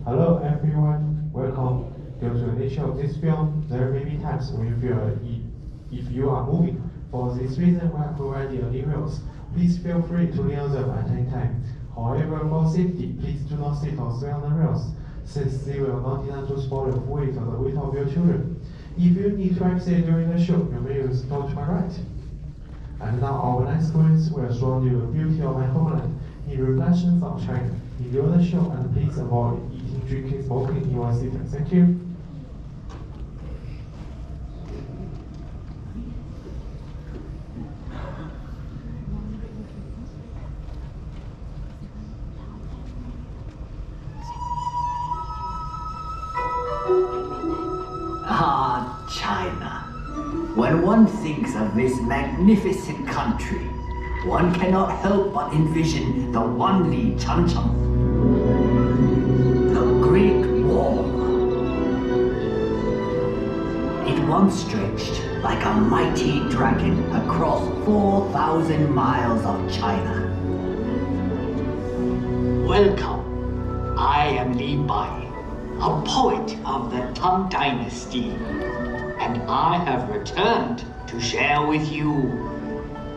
Hello everyone, welcome. Due to the nature of this film, there may be times when you feel if you are moving. For this reason, we have provided lean rails. Please feel free to lean on them at any time. However, for safety, please do not sit or sway on the rails, since they will not designed to support the weight or the weight of your children. If you need to exit during the show, you may use the door to my right. And now our next quiz will show you the beauty of my homeland in reflections of China. Enjoy the show and please avoid eating, drinking, smoking in your seat. Thank you. Ah, China. When one thinks of this magnificent country, one cannot help but envision the Wanli Changcheng, the Great Wall. It once stretched like a mighty dragon across 4,000 miles of China. Welcome. I am Li Bai, a poet of the Tang Dynasty, and I have returned to share with you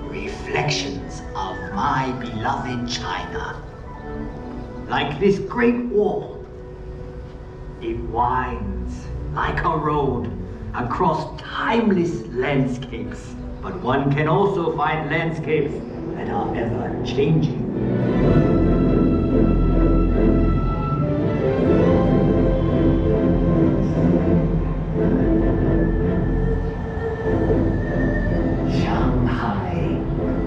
reflections of my beloved China. Like this great wall, it winds like a road across timeless landscapes, but one can also find landscapes that are ever changing.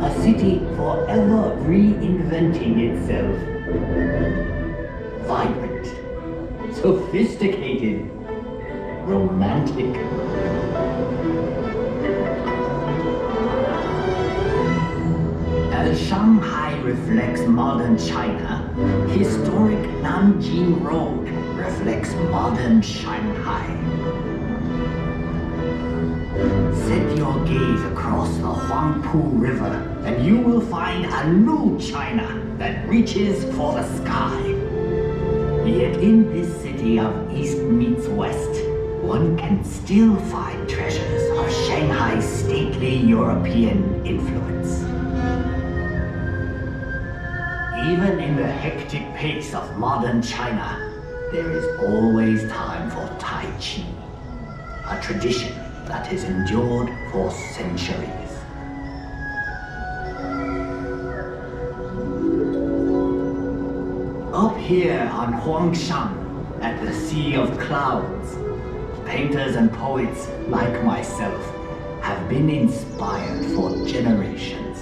A city forever reinventing itself. Vibrant, sophisticated, romantic. As Shanghai reflects modern China, historic Nanjing Road reflects modern Shanghai. Set your gaze across the Huangpu River, and you will find a new China that reaches for the sky. Yet in this city of East meets West, one can still find treasures of Shanghai's stately European influence. Even in the hectic pace of modern China, there is always time for Tai Chi, a tradition that has endured for centuries. Up here on Huangshan, at the Sea of Clouds, painters and poets like myself have been inspired for generations.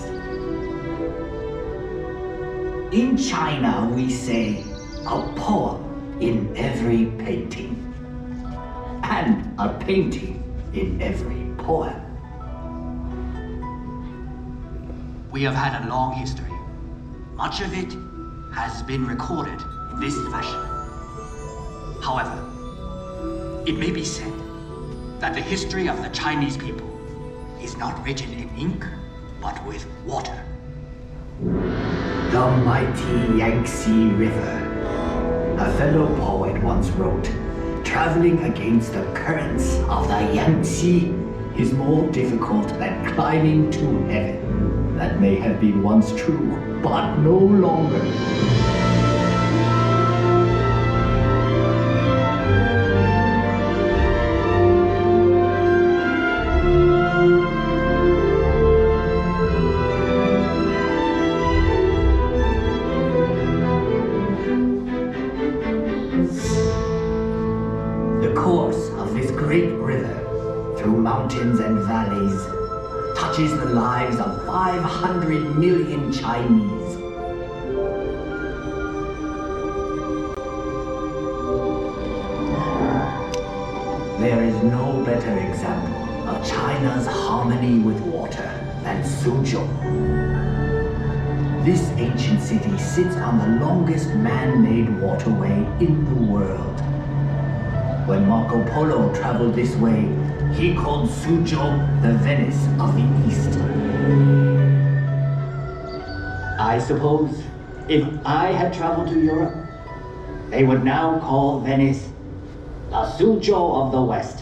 In China, we say, a poem in every painting, and a painting in every poem. We have had a long history. Much of it has been recorded in this fashion. However, it may be said that the history of the Chinese people is not written in ink, but with water. The mighty Yangtze River. A fellow poet once wrote, traveling against the currents of the Yangtze is more difficult than climbing to heaven. That may have been once true, but no longer. Mountains and valleys touches the lives of 500 million Chinese. There is no better example of China's harmony with water than Suzhou. This ancient city sits on the longest man-made waterway in the world. When Marco Polo traveled this way, he called Suzhou the Venice of the East. I suppose if I had traveled to Europe, They would now call Venice the Suzhou of the West.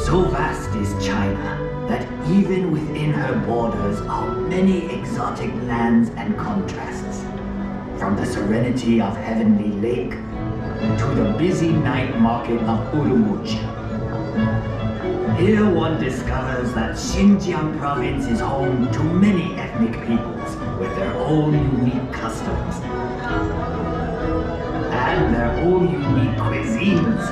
So vast is China that even within her borders are many exotic lands and contrasts. From the serenity of Heavenly Lake to the busy night market of Urumqi. Here one discovers that Xinjiang province is home to many ethnic peoples with their own unique customs and their own unique cuisines.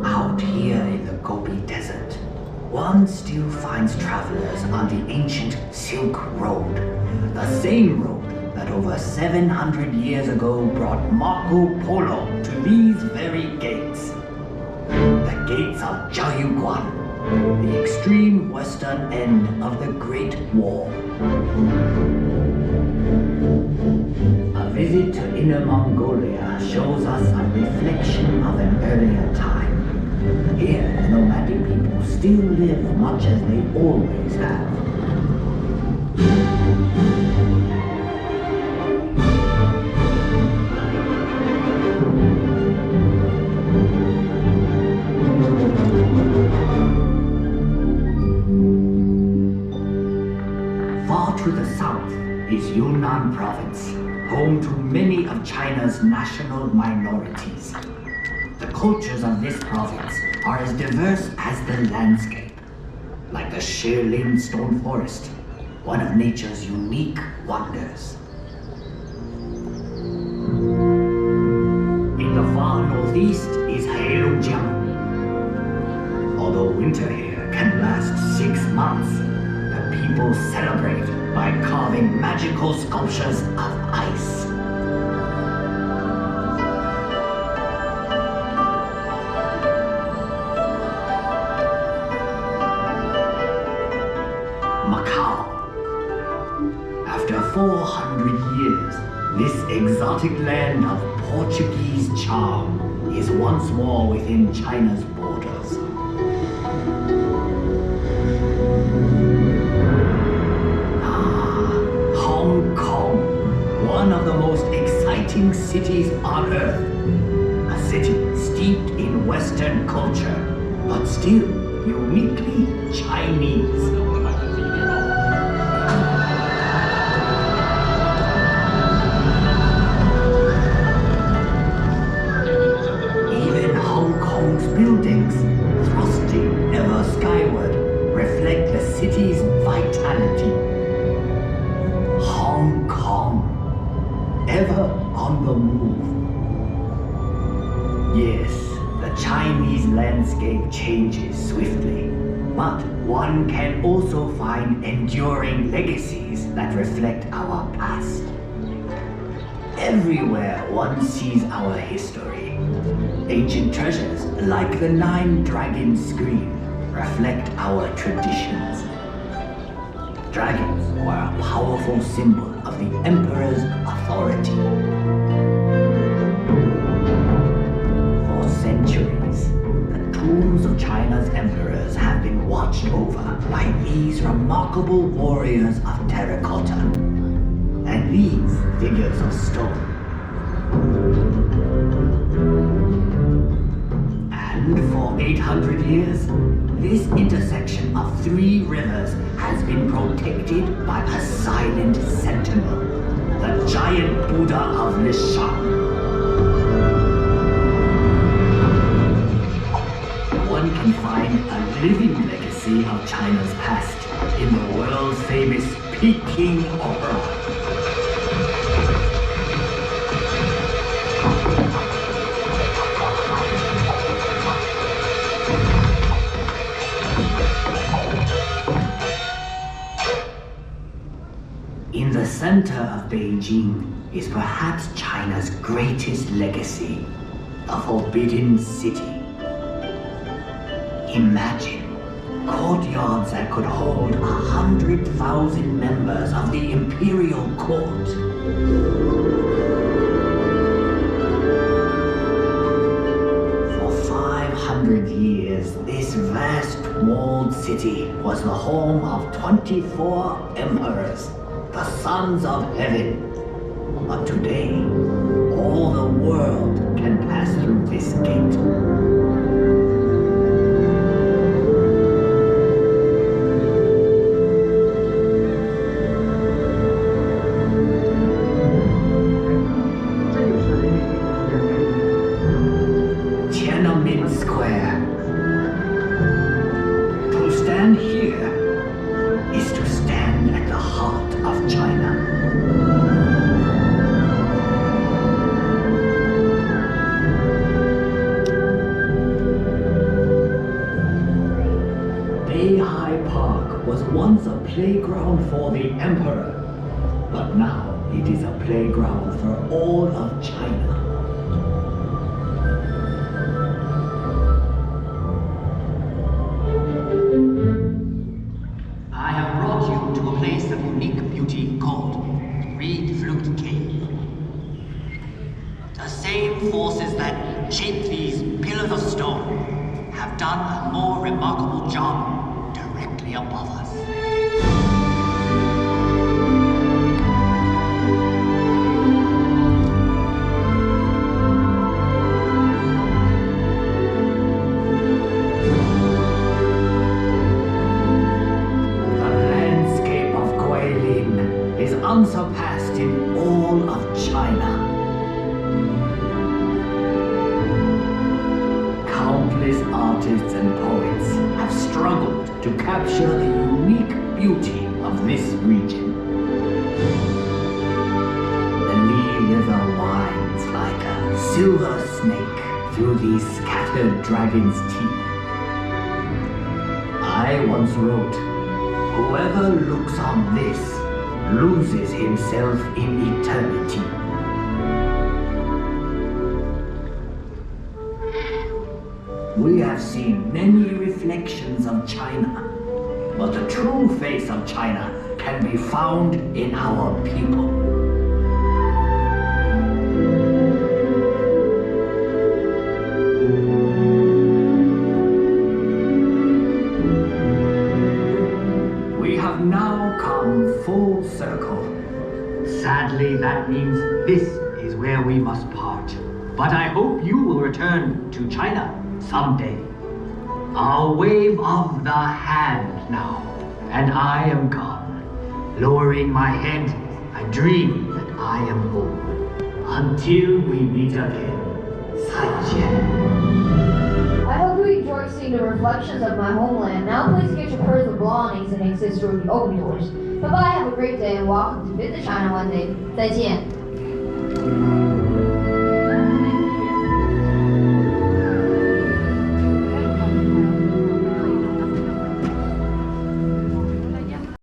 Out here in the Gobi Desert, one still finds travelers on the ancient Silk Road, the same road that over 700 years ago brought Marco Polo to these very gates. The gates of Jiayuguan, the extreme western end of the Great Wall. A visit to Inner Mongolia shows us a reflection of an earlier time. Here, the nomadic people still live much as they always have. Far to the south is Yunnan province, home to many of China's national minorities. The cultures of this province are as diverse as the landscape, like the Shilin stone forest, one of nature's unique wonders. In the far northeast is Heilongjiang. Although winter here can last 6 months, the people celebrate by carving magical sculptures of ice. Macau. After 400 years, this exotic land of Portuguese charm is once more within China's borders. Hong Kong, one of the most exciting cities on earth. A city steeped in Western culture, but still uniquely Chinese. Even Hong Kong's buildings, thrusting ever skyward, reflect the city's vitality. Hong Kong, ever on the move. Yes, the Chinese landscape changes swiftly, but one can also find enduring legacies that reflect our past. Everywhere one sees our history. Ancient treasures like the 9-dragon screen reflect our traditions. Dragons were a powerful symbol of the emperor's authority. For centuries, the tombs of China's emperors have been watched over by these remarkable warriors of terracotta and these figures of stone. And for 800 years, this intersection of 3 rivers has been protected by a silent sentinel, the giant Buddha of Lishan. One can find a living legacy of China's past in the world famous Peking Opera. In the center of Beijing is perhaps China's greatest legacy, the Forbidden City. Imagine courtyards that could hold 100,000 members of the imperial court. For 500 1,800 years, this vast walled city was the home of 24 emperors, the sons of heaven. But today, all the world can pass through this gate. Square. To stand here is to stand at the heart of China. Beihai Park was once a playground for the emperor, but now it is a playground for all of China. Forces that shape these pillars of stone have done a more remarkable job directly above us. The landscape of Guilin is unsurpassed in all of China. Countless artists and poets have struggled to capture the unique beauty of this region. The Li River winds like a silver snake through these scattered dragon's teeth. I once wrote, "Whoever looks on this loses himself in eternity." We have seen many reflections of China, but the true face of China can be found in our people. We have now come full circle. Sadly, that means this is where we must part. But I hope you will return to China someday. I'll wave of the hand now, and I am gone. Lowering my head, I dream that I am home. Until we meet again. 再见. I hope you enjoy seeing the reflections of my homeland. Now please get your personal belongings and exit through the open doors. Bye-bye, have a great day, and welcome to Visit China one day. 再见.